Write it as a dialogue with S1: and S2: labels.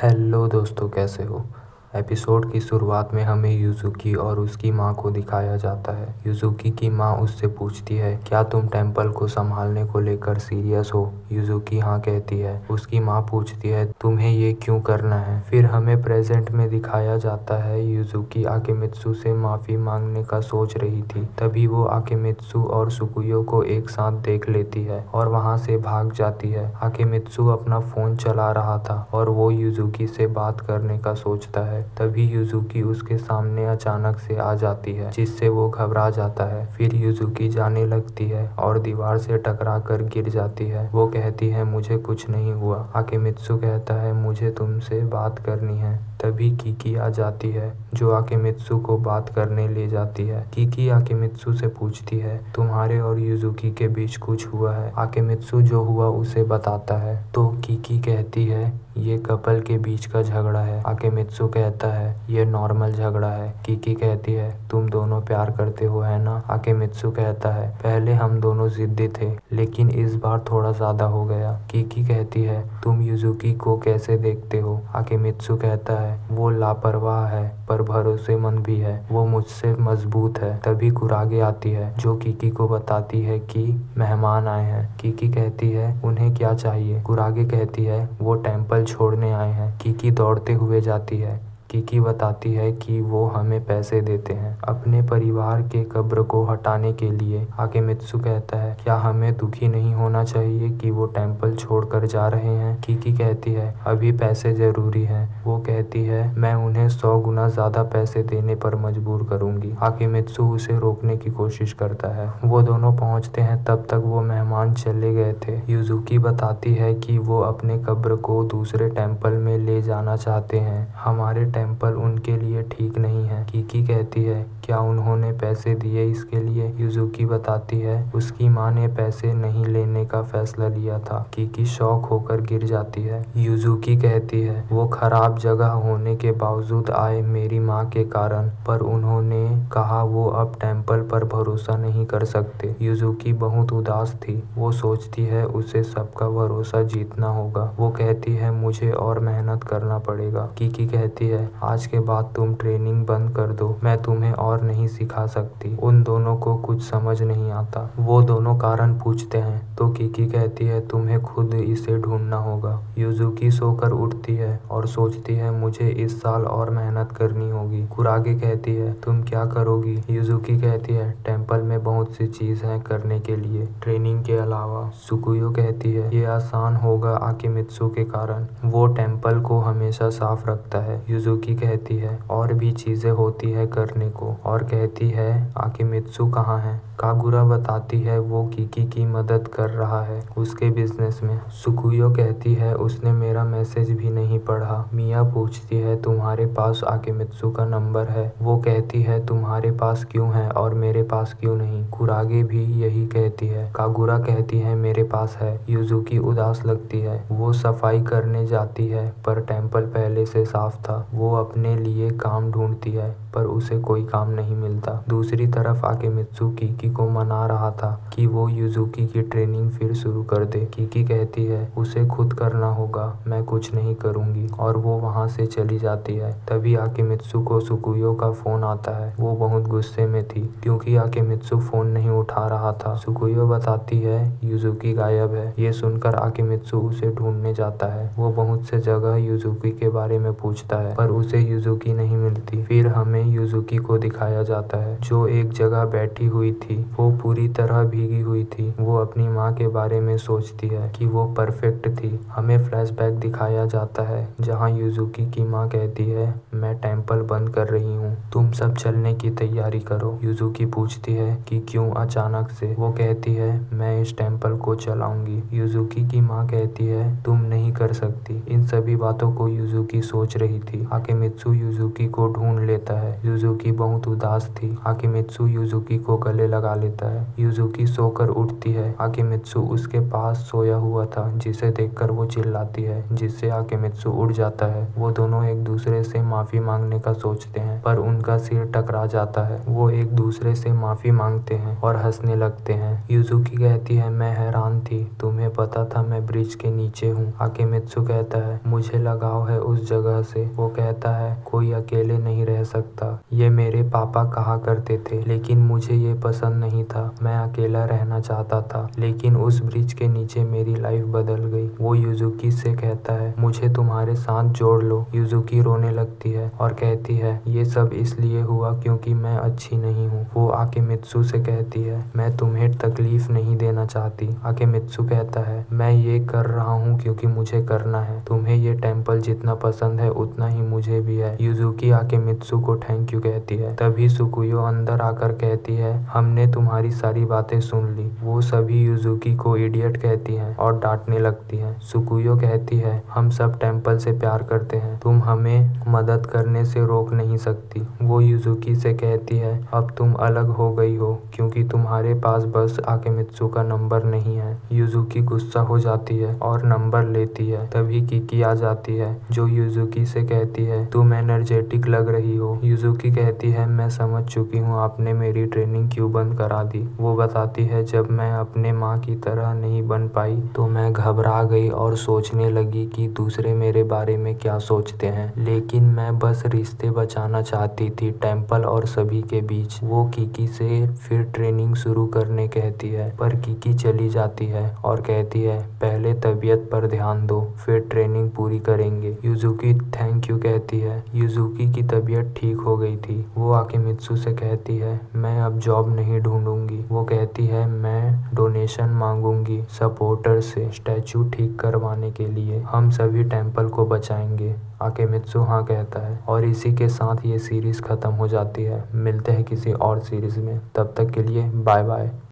S1: Hello दोस्तों, कैसे हो। एपिसोड की शुरुआत में हमें युजुकी और उसकी माँ को दिखाया जाता है। युजुकी की माँ उससे पूछती है, क्या तुम टेम्पल को संभालने को लेकर सीरियस हो। युजुकी हाँ कहती है। उसकी माँ पूछती है, तुम्हें ये क्यों करना है। फिर हमें प्रेजेंट में दिखाया जाता है युजुकी आकेमित्सु से माफ़ी मांगने का सोच रही थी। तभी वो आकेमित्सु और सुकुयो को एक साथ देख लेती है और वहाँ से भाग जाती है। आकेमित्सु अपना फ़ोन चला रहा था और वो युजुकी से बात करने का सोचता है। तभी युजुकी उसके सामने अचानक से आ जाती है, जिससे वो घबरा जाता है। फिर युजुकी जाने लगती है और दीवार से टकरा कर गिर जाती है। वो कहती है, मुझे कुछ नहीं हुआ। आकेमित्सु कहता है, मुझे तुमसे बात करनी है। तभी कीकी आ जाती है, जो आकेमित्सु को बात करने ले जाती है। कीकी आकेमित्सु से पूछती है, तुम्हारे और युजुकी के बीच कुछ हुआ है। आकेमित्सु जो हुआ उसे बताता है, तो कीकी कहती है, ये कपल के बीच का झगड़ा है। आकेमित्सु कहता है, ये नॉर्मल झगड़ा है। कीकी कहती है, तुम दोनों प्यार करते हो है ना। आकेमित्सु कहता है, पहले हम दोनों जिद्दी थे, लेकिन इस बार थोड़ा ज्यादा हो गया। कीकी कहती है, तुम युजुकी को कैसे देखते हो। आकेमित्सु कहता है, वो लापरवाह है पर भरोसेमंद भी है। वो मुझसे मजबूत है। तभी कुरागे आती है, जो कीकी को बताती है कि मेहमान आए हैं। कीकी कहती है, उन्हें क्या चाहिए। कुरागे कहती है, वो टेम्पल छोड़ने आए हैं। कीकी दौड़ते हुए जाती है। कीकी बताती है कि वो हमें पैसे देते हैं अपने परिवार के कब्र को हटाने के लिए। आकेमित्सु कहता है, क्या हमें दुखी नहीं होना चाहिए कि वो टेम्पल छोड़कर जा रहे हैं। कीकी कहती है, अभी पैसे जरूरी हैं। वो कहती है, मैं उन्हें 100 गुना ज्यादा पैसे देने पर मजबूर करूंगी। आकेमित्सु उसे रोकने की कोशिश करता है। वो दोनों पहुंचते हैं, तब तक वो मेहमान चले गए थे। युजुकी बताती है कि वो अपने कब्र को दूसरे टेम्पल में ले जाना चाहते हैं। हमारे टेम्पल उनके लिए ठीक नहीं है। कीकी कहती है, क्या उन्होंने पैसे दिए इसके लिए। युजुकी बताती है, उसकी माँ ने पैसे नहीं लेने का फैसला लिया था। कीकी शॉक होकर गिर जाती है। युजुकी कहती है, वो खराब जगह होने के बावजूद आए मेरी माँ के कारण, पर उन्होंने कहा वो अब टेम्पल पर भरोसा नहीं कर सकते। युजुकी बहुत उदास थी। वो सोचती है उसे सबका भरोसा जीतना होगा। वो कहती है, मुझे और मेहनत करना पड़ेगा। कीकी कहती है, आज के बाद तुम ट्रेनिंग बंद कर दो, मैं तुम्हें और नहीं सिखा सकती। उन दोनों को कुछ समझ नहीं आता। वो दोनों कारण पूछते हैं, तो कीकी कहती है, तुम्हें खुद इसे ढूंढना होगा। युजुकी सोकर उठती है और सोचती है, मुझे इस साल और मेहनत करनी होगी। कुरागे कहती है, तुम क्या करोगी। युजुकी कहती है, टेम्पल में बहुत सी चीज है करने के लिए ट्रेनिंग के अलावा। सुकुयो कहती है, ये आसान होगा आकेमित्सु के कारण, वो टेम्पल को हमेशा साफ रखता है। युजुकी कहती है, और भी चीजें होती है करने को, और कहती है, आकेमित्सु कहाँ है। कागुरा बताती है, वो कीकी की मदद कर रहा है उसके बिजनेस में। सुकुयो कहती है, उसने मेरा मैसेज भी नहीं पढ़ा। मिया पूछती है, तुम्हारे पास आकेमित्सु का नंबर है। वो कहती है, तुम्हारे पास क्यों है और मेरे पास क्यों नहीं। कुरागे भी यही कहती है। कागुरा कहती है, मेरे पास है। युजुकी उदास लगती है। वो सफाई करने जाती है, पर टेम्पल पहले से साफ था। वो अपने लिए काम ढूंढती है, पर उसे कोई काम नहीं मिलता। दूसरी तरफ आकेमित्सु कीकी को मना रहा था कि वो युजुकी की ट्रेनिंग फिर शुरू कर दे। कीकी कहती है, उसे खुद करना होगा, मैं कुछ नहीं करूंगी, और वो वहाँ से चली जाती है। तभी आकेमित्सु को सुकुयो का फोन आता है। वो बहुत गुस्से में थी, क्योंकि आकेमित्सु फोन नहीं उठा रहा था। सुकुयो बताती है, युजुकी गायब है। ये सुनकर आकेमित्सु उसे ढूंढने जाता है। वो बहुत से जगह युजुकी के बारे में पूछता है, पर उसे युजुकी नहीं मिलती। फिर हमें युजुकी को दिखाया जाता है, जो एक जगह बैठी हुई थी। वो पूरी तरह भीगी हुई थी। वो अपनी माँ के बारे में सोचती है कि वो परफेक्ट थी। हमें फ्लैशबैक दिखाया जाता है, जहाँ युजुकी की माँ कहती है, मैं टेम्पल बंद कर रही हूँ, तुम सब चलने की तैयारी करो। युजुकी पूछती है कि क्यों अचानक से। वो कहती है, मैं इस टेम्पल को चलाऊंगी। युजुकी की माँ कहती है, तुम नहीं कर सकती। इन सभी बातों को युजुकी सोच रही थी। आकेमित्सु युजुकी को ढूंढ लेता है। यूजुकी बहुत उदास थी। आकिमित्सु यूजुकी को गले लगा लेता है। यूजुकी सोकर उठती है। आकिमित्सु उसके पास सोया हुआ था, जिसे देखकर वो चिल्लाती है, जिससे आकिमित्सु उठ जाता है। वो दोनों एक दूसरे से माफी मांगने का सोचते हैं, पर उनका सिर टकरा जाता है। वो एक दूसरे से माफी मांगते हैं और हंसने लगते हैं। यूजुकी कहती है, मैं हैरान थी, तुम्हें पता था मैं ब्रिज के नीचे हूँ। आकिमित्सु कहता है, मुझे लगाव है उस जगह से। वो कहता है, कोई अकेले नहीं रह सकता, ये मेरे पापा कहा करते थे, लेकिन मुझे ये पसंद नहीं था। मैं अकेला रहना चाहता था, लेकिन उस ब्रिज के नीचे मेरी लाइफ बदल गई। वो यूजुकी से कहता है, मुझे तुम्हारे साथ जोड़ लो। यूजुकी रोने लगती है और कहती है, ये सब इसलिए हुआ क्योंकि मैं अच्छी नहीं हूँ। वो आकिमित्सु से कहती है, मैं तुम्हें तकलीफ नहीं देना चाहती। आकिमित्सु कहता है, मैं ये कर रहा हूँ क्योंकि मुझे करना है। तुम्हें ये टेम्पल जितना पसंद है उतना ही मुझे भी है। यूजुकी आकिमित्सु को थैंक यू कहती है। तभी सुकुयो अंदर आकर कहती है, हमने तुम्हारी सारी बातें सुन ली। वो सभी यूजुकी को इडियट कहती हैं और डांटने लगती हैं। सुकुयो कहती है, हम सब टेम्पल से प्यार करते हैं, तुम हमें मदद करने से रोक नहीं सकती। वो यूजुकी से कहती है, अब तुम अलग हो गई हो क्योंकि तुम्हारे पास बस आकिमित्सु का नंबर नहीं है। यूजुकी गुस्सा हो जाती है और नंबर लेती है। तभी किकी आ जाती है, जो यूजुकी से कहती है, तुम एनर्जेटिक लग रही हो। यूजुकी कहती है, मैं समझ चुकी हूँ आपने मेरी ट्रेनिंग क्यों बंद करा दी। वो बताती है, जब मैं अपने माँ की तरह नहीं बन पाई तो मैं घबरा गई और सोचने लगी कि दूसरे मेरे बारे में क्या सोचते हैं, लेकिन मैं बस रिश्ते बचाना चाहती थी टेम्पल और सभी के बीच। वो किकी से फिर ट्रेनिंग शुरू करने कहती है, पर किकी चली जाती है और कहती है, पहले तबीयत पर ध्यान दो, फिर ट्रेनिंग पूरी करेंगे। यूजुकी थैंक यू कहती है। यूजुकी की तबीयत ठीक हो गई थी। वो आकिमित्सु से कहती है, मैं अब जॉब नहीं ढूंढूंगी। वो कहती है, मैं डोनेशन मांगूंगी सपोर्टर से स्टैचू ठीक करवाने के लिए। हम सभी टेम्पल को बचाएंगे। आकिमित्सु हाँ कहता है और इसी के साथ ये सीरीज खत्म हो जाती है। मिलते हैं किसी और सीरीज में, तब तक के लिए बाय बाय।